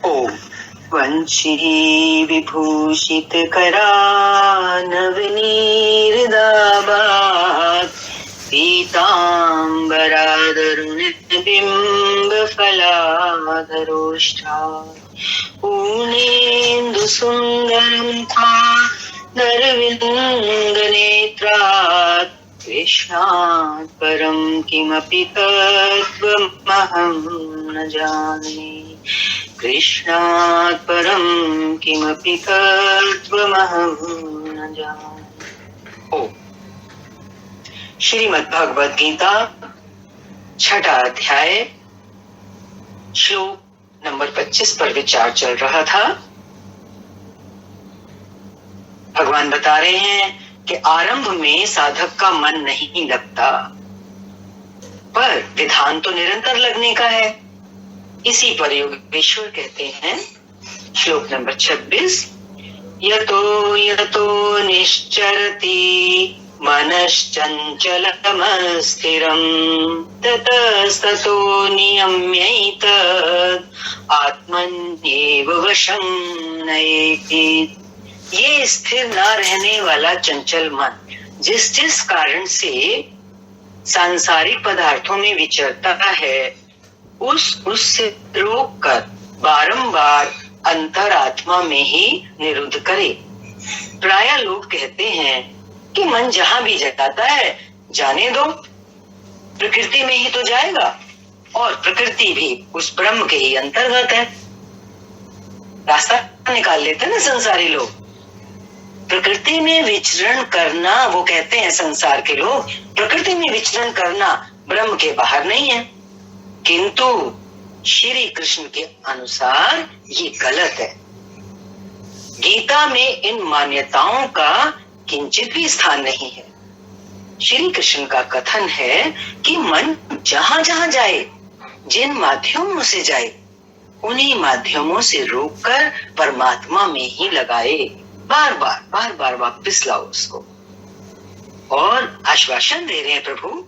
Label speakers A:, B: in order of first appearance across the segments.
A: ओम। वंशी विभूषित करा नवनीरदाभात् पीताम्बरादरुणबिम्ब फलाधरोष्ठा पूर्णेन्दु सुन्दरं नरविन्दनेत्रात् कृष्णात् परं किमपि तत्त्वमहं न जाने। कृष्णात् परं किमपि तत्त्वमहं न जाने। ओम। श्रीमद् भगवद गीता छठा अध्याय श्लोक नंबर 25 पर विचार चल रहा था। भगवान बता रहे हैं कि आरंभ में साधक का मन नहीं लगता, पर विधान तो निरंतर लगने का है। इसी पर योगेश्वर कहते हैं, श्लोक नंबर 26, यतो यतो निश्चरति मनश्चञ्चलमस्थिरं ततस्ततो नियम्यैतद् आत्मन्येव वशं नयेति। ये स्थिर न रहने वाला चंचल मन जिस जिस कारण से सांसारिक पदार्थों में विचरता है, उससे रोककर बारंबार अंतरात्मा में ही निरुद्ध करे। प्रायः लोग कहते हैं कि मन जहां भी जाता है जाने दो, प्रकृति में ही तो जाएगा, और प्रकृति भी उस ब्रह्म के ही अंतर्गत है। रास्ता निकाल लेते हैं ना संसारी लोग। प्रकृति में विचरण करना, वो कहते हैं संसार के लोग, प्रकृति में विचरण करना ब्रह्म के बाहर नहीं है। किंतु श्री कृष्ण के अनुसार ये गलत है। गीता में इन मान्यताओं का किंचित भी स्थान नहीं है। श्री कृष्ण का कथन है कि मन जहां जहां जाए, जिन माध्यमों से जाए, उन्हीं माध्यमों से रोककर परमात्मा में ही लगाए। बार बार वापस लाओ उसको। और आश्वासन दे रहे हैं प्रभु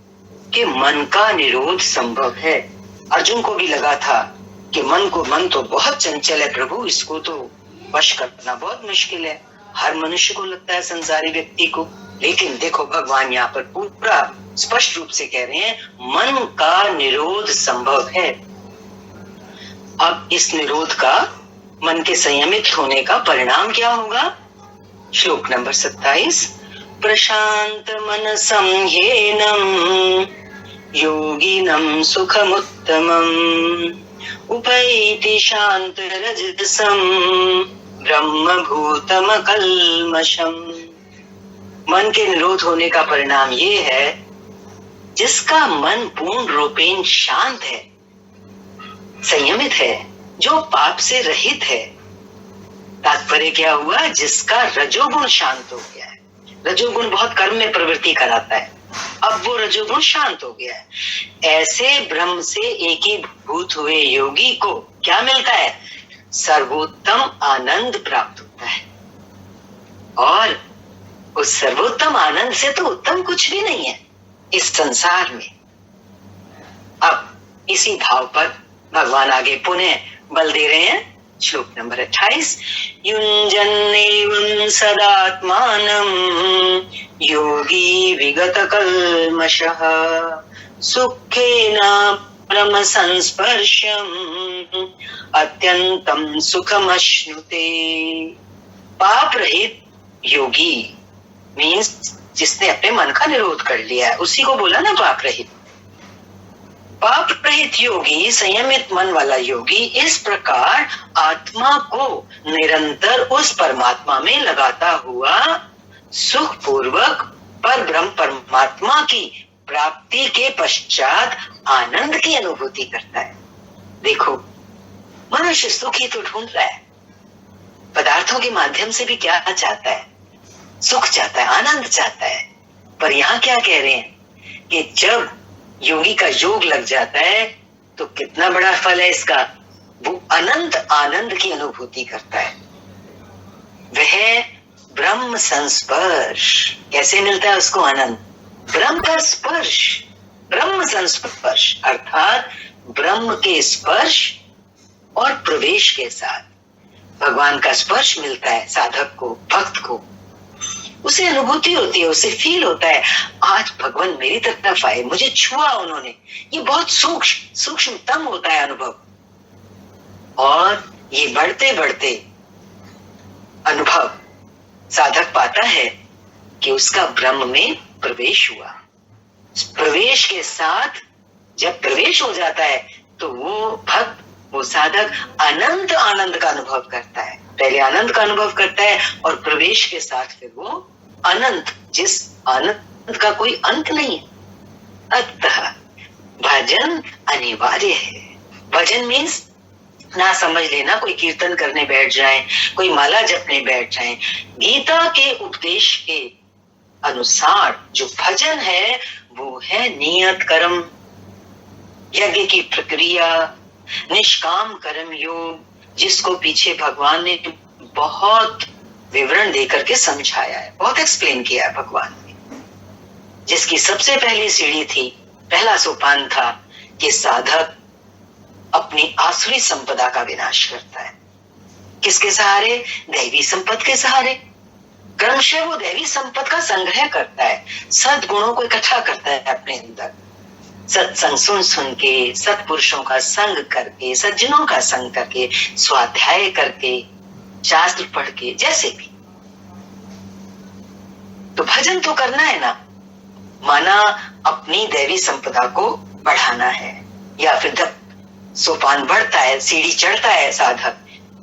A: कि मन का निरोध संभव है। अर्जुन को भी लगा था कि मन तो बहुत चंचल है प्रभु, इसको तो वश करना बहुत मुश्किल है। हर मनुष्य को लगता है, संसारी व्यक्ति को। लेकिन देखो भगवान यहाँ पर पूरा स्पष्ट रूप से कह रहे हैं, मन का निरोध संभव है। अब इस निरोध का, मन के संयमित होने का परिणाम क्या होगा? श्लोक नंबर 27, प्रशांत मनसं ह्येनं योगिनं सुखमुत्तमम् उपैति शांत रजसं ब्रह्मभूतमकल्मषम्। मन के निरोध होने का परिणाम ये है, जिसका मन पूर्ण रूपेण शांत है, संयमित है, जो पाप से रहित है। तात्पर्य क्या हुआ? जिसका रजोगुण शांत हो गया है। रजोगुण बहुत कर्म में प्रवृत्ति कराता है, अब वो रजोगुण शांत हो गया है। ऐसे ब्रह्म से एकीभूत हुए योगी को क्या मिलता है? सर्वोत्तम आनंद प्राप्त होता है। और उस सर्वोत्तम आनंद से तो उत्तम कुछ भी नहीं है इस संसार में। अब इसी भाव पर भगवान आगे पुनः बल दे रहे हैं। श्लोक नंबर 28, युञ्जन्नेवं सदात्मानं योगी विगत कल्मषः सुखेन परम संस्पर्शम अत्यंतम सुखमश्नुते। पाप रहित योगी मीन्स जिसने अपने मन का निरोध कर लिया है, उसी को बोला ना पाप रहित। पाप रहित योगी, संयमित मन वाला योगी इस प्रकार आत्मा को निरंतर उस परमात्मा में लगाता हुआ सुख पूर्वक पर ब्रह्म परमात्मा की प्राप्ति के पश्चात आनंद की अनुभूति करता है। देखो, मनुष्य सुख ही तो ढूंढ रहा है, पदार्थों के माध्यम से भी क्या चाहता है? सुख चाहता है, आनंद चाहता है। पर यहाँ क्या कह रहे हैं कि जब योगी का योग लग जाता है तो कितना बड़ा फल है इसका, वो अनंत आनंद की अनुभूति करता है। वह ब्रह्म संस्पर्श, कैसे मिलता है उसको आनंद? ब्रह्म का स्पर्श, ब्रह्म संस्पर्श अर्थात ब्रह्म के स्पर्श और प्रवेश के साथ भगवान का स्पर्श मिलता है साधक को, भक्त को, उसे अनुभूति होती है, उसे फील होता है आज भगवान मेरी तरफ आए, मुझे छुआ उन्होंने। ये बहुत सूक्ष्मतम होता है अनुभव, और ये बढ़ते बढ़ते अनुभव साधक पाता है कि उसका ब्रह्म में प्रवेश हुआ। प्रवेश के साथ जब प्रवेश हो जाता है तो वो भक्त, वो साधक अनंत आनंद का अनुभव करता है। पहले आनंद का अनुभव करता है और प्रवेश के साथ फिर वो अनंत, जिस आनंद का कोई अंत नहीं है। अतः भजन अनिवार्य है। भजन मीन्स ना समझ लेना कोई कीर्तन करने बैठ जाए, कोई माला जपने बैठ जाए। गीता के उपदेश के अनुसार जो भजन है वो है नियत कर्म, यज्ञ की प्रक्रिया, निष्काम कर्म योग, जिसको पीछे भगवान ने बहुत विवरण देकर के समझाया है, बहुत एक्सप्लेन किया है भगवान ने। जिसकी सबसे पहली सीढ़ी थी, पहला सोपान था कि साधक अपनी आसुरी संपदा का विनाश करता है। किसके सहारे? दैवी संपद के सहारे। क्रमशः वो दैवी संपद का संग्रह करता है, सद्गुणों को इकट्ठा करता है अपने अंदर, सत्संग सुन सुन के, सत्पुरुषों का संग करके, सज्जनों का संग करके, स्वाध्याय करके, शास्त्र पढ़ के, जैसे भी। तो भजन तो करना है ना, माना अपनी दैवी संपदा को बढ़ाना है। या फिर जब सोपान बढ़ता है, सीढ़ी चढ़ता है साधक,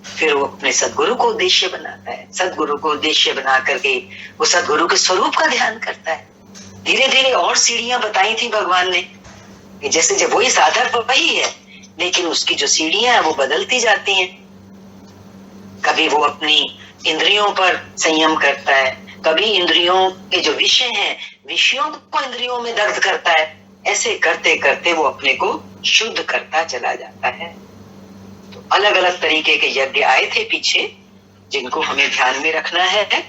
A: फिर वो अपने सदगुरु को उद्देश्य बनाता है। सदगुरु को उद्देश्य बना करके वो सदगुरु के स्वरूप का ध्यान करता है। धीरे धीरे और सीढ़ियां बताई थी भगवान ने, कि जैसे जब वही साधक वही है, लेकिन उसकी जो सीढ़ियां हैं वो बदलती जाती हैं। कभी वो अपनी इंद्रियों पर संयम करता है, कभी इंद्रियों के जो विषय हैं, विषयों को इंद्रियों में दग्ध करता है। ऐसे करते करते वो अपने को शुद्ध करता चला जाता है। तो अलग अलग तरीके के यज्ञ आए थे पीछे, जिनको हमें ध्यान में रखना है।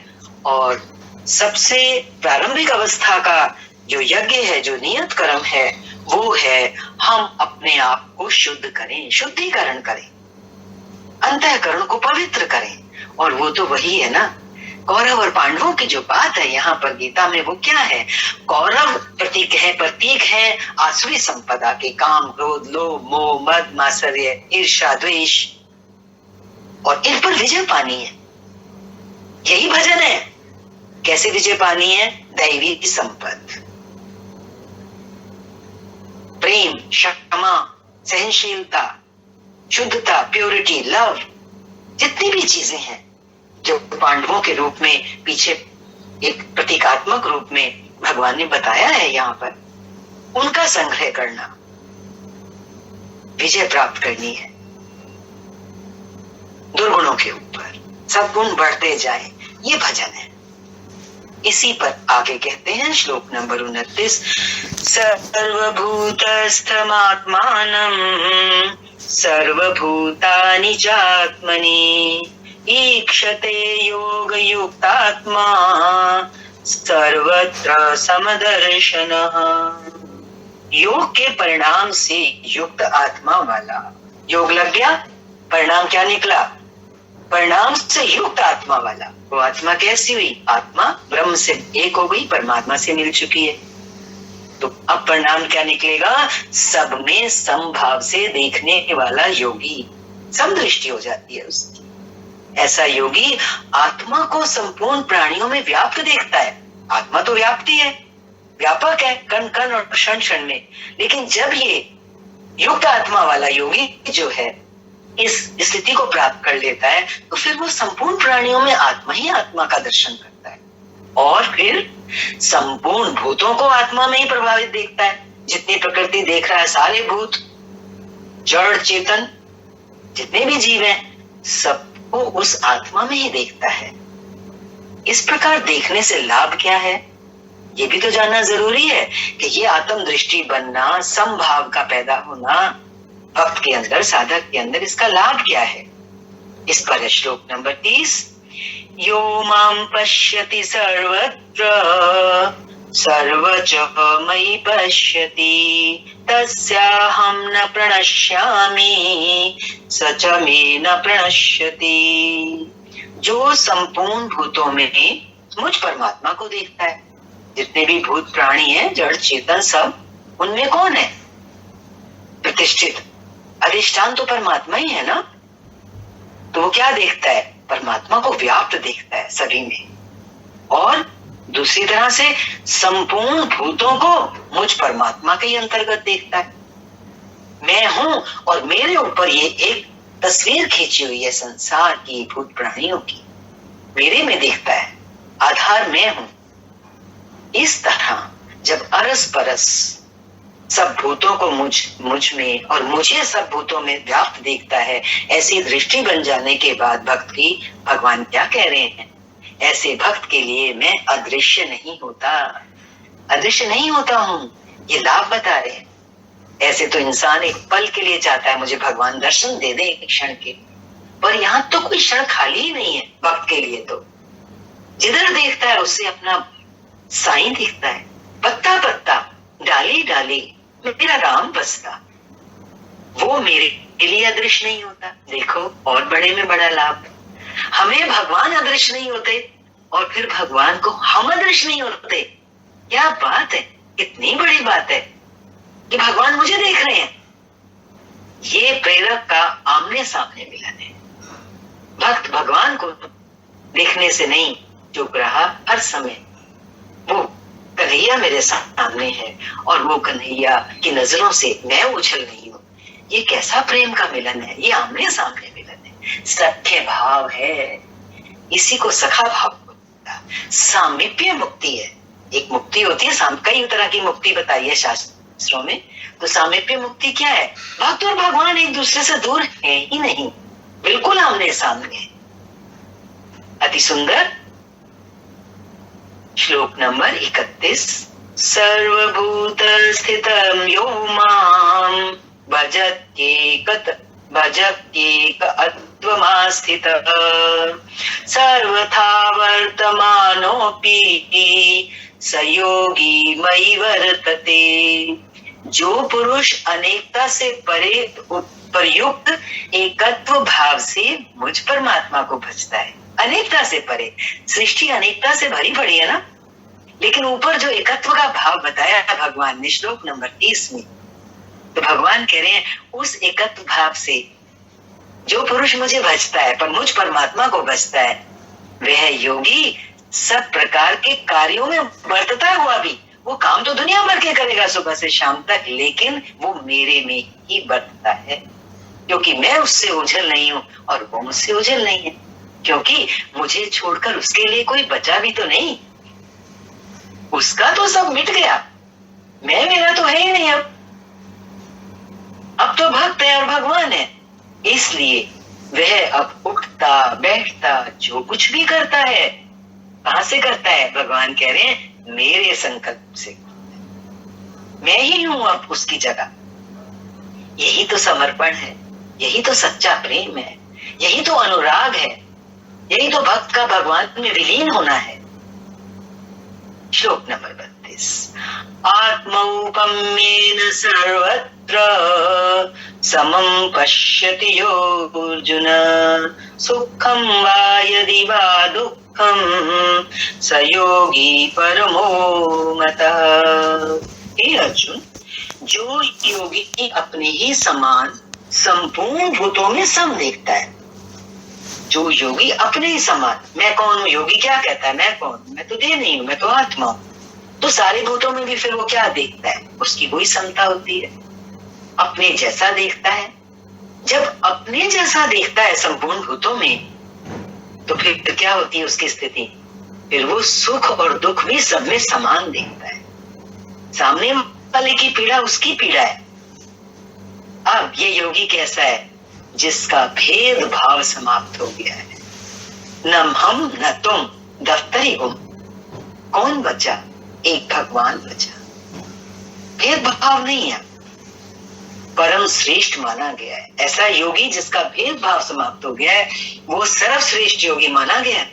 A: और सबसे प्रारंभिक अवस्था का जो यज्ञ है, जो नियत कर्म है, वो है हम अपने आप को शुद्ध करें, शुद्धिकरण करें, अंतःकरण को पवित्र करें। और वो तो वही है ना, कौरव और पांडवों की जो बात है यहाँ पर गीता में, वो क्या है? कौरव प्रतीक है आसुरी संपदा के, काम, क्रोध, लोभ, मोह, मद, मात्सर्य, ईर्ष्या, द्वेष, और इन पर विजय पानी है। यही भजन है। कैसे विजय पानी है? दैवी संपद, प्रेम, क्षमा, सहनशीलता, शुद्धता, प्योरिटी, लव, जितनी भी चीजें हैं जो पांडवों के रूप में पीछे एक प्रतीकात्मक रूप में भगवान ने बताया है यहाँ पर, उनका संग्रह करना, विजय प्राप्त करनी है दुर्गुणों के ऊपर, सद्गुण बढ़ते जाए, ये भजन है। इसी पर आगे कहते हैं श्लोक नंबर 29, सर्वभूतस्थमात्मानं सर्वभूतानि चात्मनि ईक्षते योग युक्तात्मा सर्वत्र समदर्शनः। योग के परिणाम से युक्त आत्मा वाला, योग लग गया, परिणाम क्या निकला? परिणाम से युक्त आत्मा वाला। वो आत्मा कैसी हुई? आत्मा ब्रह्म से एक हो गई, परमात्मा से मिल चुकी है। तो अब परिणाम क्या निकलेगा? सब में समभाव से देखने वाला योगी, समदृष्टि हो जाती है उसकी। ऐसा योगी आत्मा को संपूर्ण प्राणियों में व्याप्त देखता है। आत्मा तो व्याप्ति है, व्यापक है, कण कण और क्षण क्षण में। लेकिन जब ये युक्त आत्मा वाला योगी जो है इस स्थिति को प्राप्त कर लेता है, तो फिर वो संपूर्ण प्राणियों में आत्मा ही आत्मा का दर्शन करता है, और फिर संपूर्ण भूतों को आत्मा में ही प्रभावित देखता है। जितनी प्रकृति देख रहा है, सारे भूत, जड़, चेतन, जितने भी जीव हैं, सबको उस आत्मा में ही देखता है। इस प्रकार देखने से लाभ क्या है, ये भी तो जानना जरूरी है कि ये आत्म दृष्टि बनना, समभाव का पैदा होना भक्त के अंदर, साधक के अंदर, इसका लाभ क्या है? इस पर श्लोक नंबर 30, यो मां पश्यति सर्वत्र सर्वच मयि पश्यति तस्याहं न प्रणश्यामि स च मे न प्रणश्यति। जो संपूर्ण भूतों में मुझ परमात्मा को देखता है, जितने भी भूत प्राणी हैं, जड़ चेतन सब, उनमें कौन है प्रतिष्ठित? अधिष्ठान तो परमात्मा ही है ना। तो वो क्या देखता है? परमात्मा को व्याप्त देखता है सभी में, और दूसरी तरह से संपूर्ण भूतों को मुझ परमात्मा के अंतर्गत देखता है। मैं हूं और मेरे ऊपर ये एक तस्वीर खींची हुई है संसार की, भूत प्राणियों की, मेरे में देखता है, आधार मैं हूं। इस तरह जब अरस परस सब भूतों को मुझ में और मुझे सब भूतों में व्याप्त देखता है, ऐसी दृष्टि बन जाने के बाद भक्त की भगवान क्या कह रहे हैं? ऐसे भक्त के लिए मैं अदृश्य नहीं होता, अदृश्य नहीं होता हूं, ये लाभ बता रहे हैं। ऐसे तो इंसान एक पल के लिए चाहता है मुझे भगवान दर्शन दे दे एक क्षण के, पर यहाँ तो कोई क्षण खाली ही नहीं है भक्त के लिए। तो जिधर देखता है उससे अपना साईं दिखता है, पत्ता पत्ता, डाली डाली मेरा राम बसता। वो मेरे लिए अदृश्य नहीं होता। देखो, और बड़े में बड़ा लाभ, हमें भगवान अदृश्य नहीं होते और फिर भगवान को हम अदृश्य नहीं होते। क्या बात है, इतनी बड़ी बात है कि भगवान मुझे देख रहे हैं। ये प्रेरक का आमने सामने मिलन है। भक्त भगवान को देखने से नहीं चुप रहा, हर समय वो कन्हैया मेरे सामने है और वो कन्हैया की नजरों से मैं उछल नहीं हूं। ये कैसा प्रेम का मिलन है, ये आमने सामने मिलन है, सख्य भाव है। इसी को सखा भाव होता है। सामीप्य मुक्ति है। एक मुक्ति होती है, कई तरह की मुक्ति बताई है शास्त्रों में। तो सामीप्य मुक्ति क्या है? भक्त और भगवान एक दूसरे से दूर है ही नहीं, बिल्कुल आमने सामने। अति सुंदर श्लोक नंबर 31। सर्वभूत स्थितं यो मां भजत्येक अत्वमास्थितः सर्वथा वर्तमानोऽपि स योगी मयि वर्तते। जो पुरुष अनेकता से परे उपयुक्त एकत्व भाव से मुझ परमात्मा को भजता है, अनेकता से परे, सृष्टि अनेकता से भरी पड़ी है ना, लेकिन ऊपर जो एकत्व का भाव बताया है भगवान ने श्लोक नंबर 30 में, तो भगवान कह रहे हैं उस एकत्व भाव से जो पुरुष मुझे भजता है, पर मुझ परमात्मा को भजता है, वह योगी सब प्रकार के कार्यों में बरतता हुआ भी, वो काम तो दुनिया भर के करेगा सुबह से शाम तक, लेकिन वो मेरे में ही बरतता है, क्योंकि मैं उससे ओझल नहीं हूं और वो मुझसे ओझल नहीं है, क्योंकि मुझे छोड़कर उसके लिए कोई बचा भी तो नहीं। उसका तो सब मिट गया, मेरा तो है ही नहीं। अब तो भक्त है और भगवान है, इसलिए वह अब उठता बैठता जो कुछ भी करता है, कहां से करता है? भगवान कह रहे हैं मेरे संकल्प से। मैं ही हूं अब उसकी जगह। यही तो समर्पण है, यही तो सच्चा प्रेम है, यही तो अनुराग है, यही तो भक्त का भगवान में विलीन होना है। श्लोक नंबर 32। आत्मौपम्येन सर्वत्र समं पश्यति यो अर्जुन सुखं वा यदि वा दुःखं स योगी परमो मतः। हे अर्जुन, जो योगी अपने ही समान संपूर्ण भूतों में सम देखता है, जो योगी अपने ही समान, मैं कौन हूं? योगी क्या कहता है? मैं कौन? मैं तो देह नहीं हूं, मैं तो आत्मा हूं। तो सारे भूतों में भी फिर वो क्या देखता है? उसकी वही समता होती है, अपने जैसा देखता है। जब अपने जैसा देखता है संपूर्ण भूतों में, तो फिर क्या होती है उसकी स्थिति? फिर वो सुख और दुख भी सब में समान देखता है। सामने वाले की पीड़ा उसकी पीड़ा है। अब ये योगी कैसा है? जिसका भेद भाव समाप्त हो गया है। न हम न तुम, दफ्तरी गुम। कौन बचा? एक भगवान बचा। भेद भाव नहीं है, परम श्रेष्ठ माना गया है। ऐसा योगी जिसका भेद भाव समाप्त हो गया है, वो सर्वश्रेष्ठ योगी माना गया है।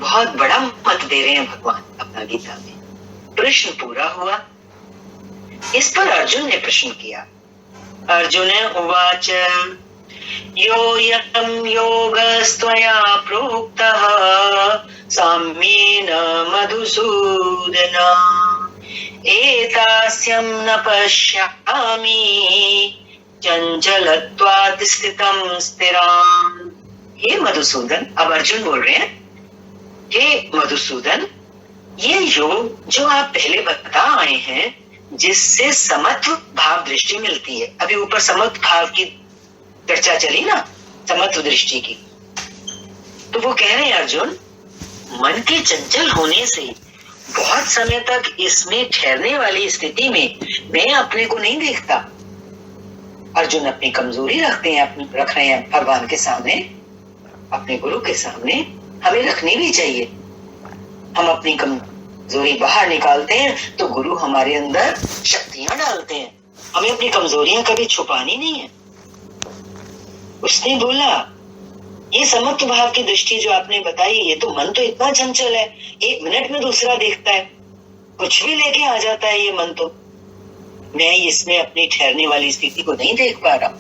A: बहुत बड़ा मत दे रहे हैं भगवान अपना गीता में। प्रश्न पूरा हुआ। इस पर अर्जुन ने प्रश्न किया, अर्जुन उवाच योऽयं योगस्त्वया प्रोक्तः साम्येन मधुसूदन एतास्यं न पश्यामि चंचलत्वात् स्थितं स्थिराम्। हे मधुसूदन, अब अर्जुन बोल रहे हैं, हे मधुसूदन, ये योग जो आप पहले बता आए हैं, जिससे समत्व भाव दृष्टि मिलती है। अभी ऊपर समत्व भाव की चर्चा चली ना, समत्व दृष्टि की, तो वो कह रहे हैं अर्जुन, मन के चंचल होने से बहुत समय तक इसमें ठहरने वाली स्थिति में मैं अपने को नहीं देखता। अर्जुन अपनी कमजोरी रखते हैं, रख रहे हैं भगवान के सामने, अपने गुरु के सामने। हमें रखनी भी चाहिए। हम अपनी कमजोरी बाहर निकालते हैं तो गुरु हमारे अंदर शक्तियां डालते हैं। हमें अपनी कमजोरियां कभी छुपानी नहीं है। उसने बोला, ये समत्व भाव की दृष्टि जो आपने बताई, ये तो मन तो इतना चंचल है, एक मिनट में दूसरा देखता है, कुछ भी लेके आ जाता है ये मन। तो मैं इसमें अपनी ठहरने वाली स्थिति को नहीं देख पा रहा।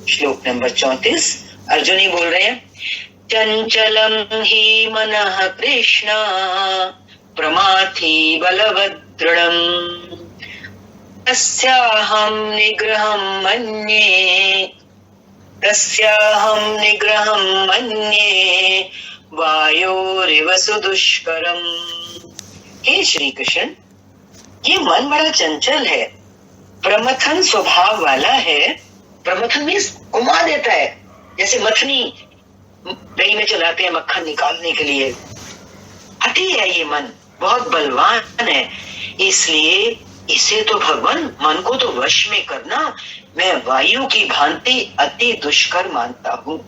A: श्लोक नंबर 34 अर्जुन ही बोल रहे हैं, चंचलम ही मनः कृष्ण प्रमाथि बलवदृढ़म् तस्याहं निग्रहं मन्ये वायोरिव सुदुष्करम्। हे श्री कृष्ण, ये मन बड़ा चंचल है, प्रमथन स्वभाव वाला है। प्रमथन मीन्स घुमा देता है, जैसे मथनी दही में चलाते हैं मक्खन निकालने के लिए। अति है ये मन, बहुत बलवान है। इसलिए इसे तो भगवान, मन को तो वश में करना मैं वायु की भांति अति दुष्कर मानता हूं।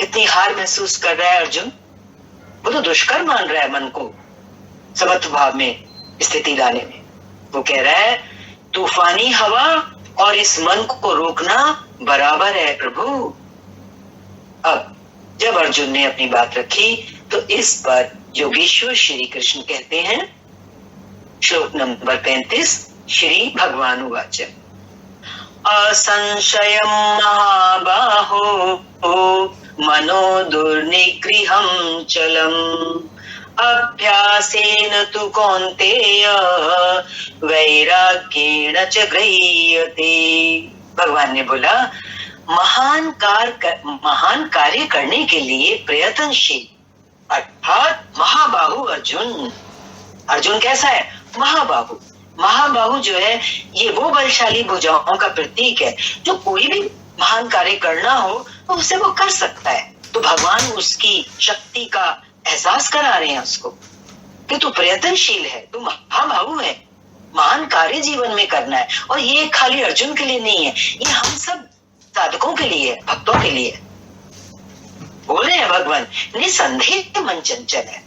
A: इतनी हार महसूस कर रहा है अर्जुन, वो तो दुष्कर मान रहा है मन को समत्व भाव में स्थिति लाने में। वो कह रहा है, तूफानी हवा और इस मन को रोकना बराबर है प्रभु। अब जब अर्जुन ने अपनी बात रखी तो इस पर योगेश्वर श्री कृष्ण कहते हैं, श्लोक नंबर 35, श्री भगवान उवाच असंशयं महाबाहो मनो दुर्निग्रहं चलम् अभ्यासेन तु कौन्तेय वैराग्येण च गृह्यते। भगवान ने बोला, महान कार्य करने के लिए प्रयत्नशील अर्थात महाबाहु अर्जुन। अर्जुन कैसा है? महाबाहु। महाबाहु जो है ये वो बलशाली भुजाओं का प्रतीक है, जो कोई भी महान कार्य करना हो तो उसे वो कर सकता है। तो भगवान उसकी शक्ति का एहसास करा रहे हैं उसको कि तू प्रयत्नशील है, तू महाबाहु है, महान कार्य जीवन में करना है। और ये खाली अर्जुन के लिए नहीं है, ये हम सब साधकों के लिए, भक्तों के लिए बोल रहे हैं भगवान। निसंदेह मन चंचल है,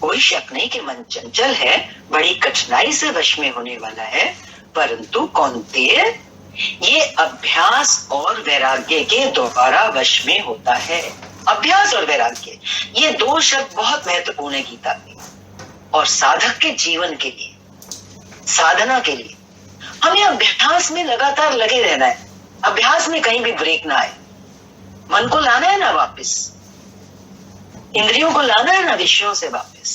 A: कोई शक नहीं कि मन चंचल है, बड़ी कठिनाई से वश में होने वाला है, परंतु कौन्तेय ये अभ्यास और वैराग्य के द्वारा वश में होता है। अभ्यास और वैराग्य ये दो शब्द बहुत महत्वपूर्ण है गीता में, और साधक के जीवन के लिए, साधना के लिए हमें अभ्यास में लगातार लगे रहना है। अभ्यास में कहीं भी ब्रेक ना आए। मन को लाना है ना वापस, इंद्रियों को लाना है ना विषयों से वापस,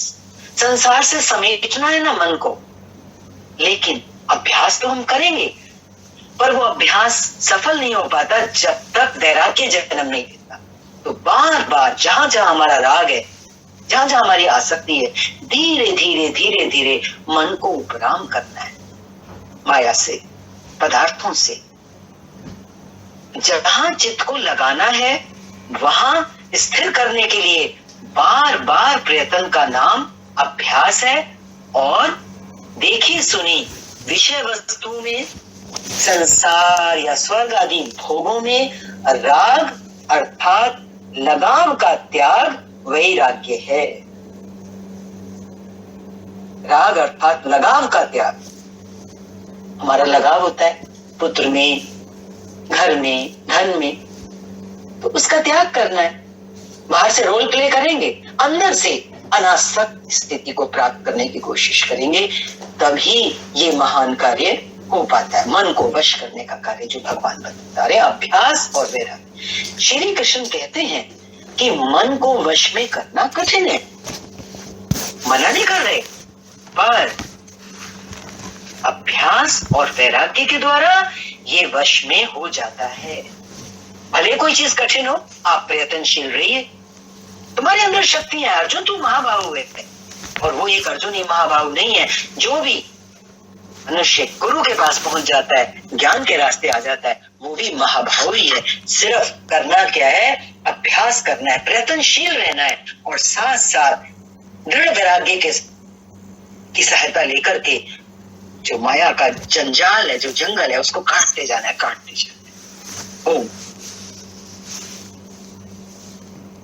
A: संसार से समेटना है ना मन को। लेकिन अभ्यास तो हम करेंगे, पर वो अभ्यास सफल नहीं हो पाता जब तक वैराग्य जन्म नहीं देता। तो बार बार जहां जहां हमारा राग है, जहां जहां हमारी आसक्ति है, धीरे धीरे धीरे धीरे मन को उपराम करना है माया से, पदार्थों से। जहां चित्त को लगाना है वहां स्थिर करने के लिए बार बार प्रयत्न का नाम अभ्यास है। और देखी सुनी विषय वस्तु में, संसार या स्वर्ग आदि भोगों में राग अर्थात लगाव का त्याग वैराग्य है। राग अर्थात लगाव का त्याग। हमारा लगाव होता है पुत्र में, घर में, धन में, तो उसका त्याग करना है। बाहर से रोल प्ले करेंगे, अंदर से अनासक्त स्थिति को प्राप्त करने की कोशिश करेंगे, तभी ये महान कार्य हो पाता है। मन को वश करने का कार्य जो भगवान बता रहे, अभ्यास और वैराग्य। श्री कृष्ण कहते हैं कि मन को वश में करना कठिन है, मना नहीं कर रहे, पर अभ्यास और वैराग्य के द्वारा ये वश में हो जाता है। भले कोई चीज कठिन हो, आप प्रयत्नशील रहिए, तुम्हारे अंदर शक्ति है। अर्जुन तू महाबाहु है, और वो एक अर्जुन ही महाबाहु नहीं है। जो भी मनुष्य गुरु के पास पहुंच जाता है, ज्ञान के रास्ते आ जाता है, वो भी महाबाहु ही है। सिर्फ करना क्या है, अभ्यास करना है, प्रयत्नशील रहना है, और साथ साथ दृढ़ वैराग्य की सहायता लेकर के जो माया का जंजाल है, जो जंगल है, उसको काटते जाना है, काटते जाना है। ओम।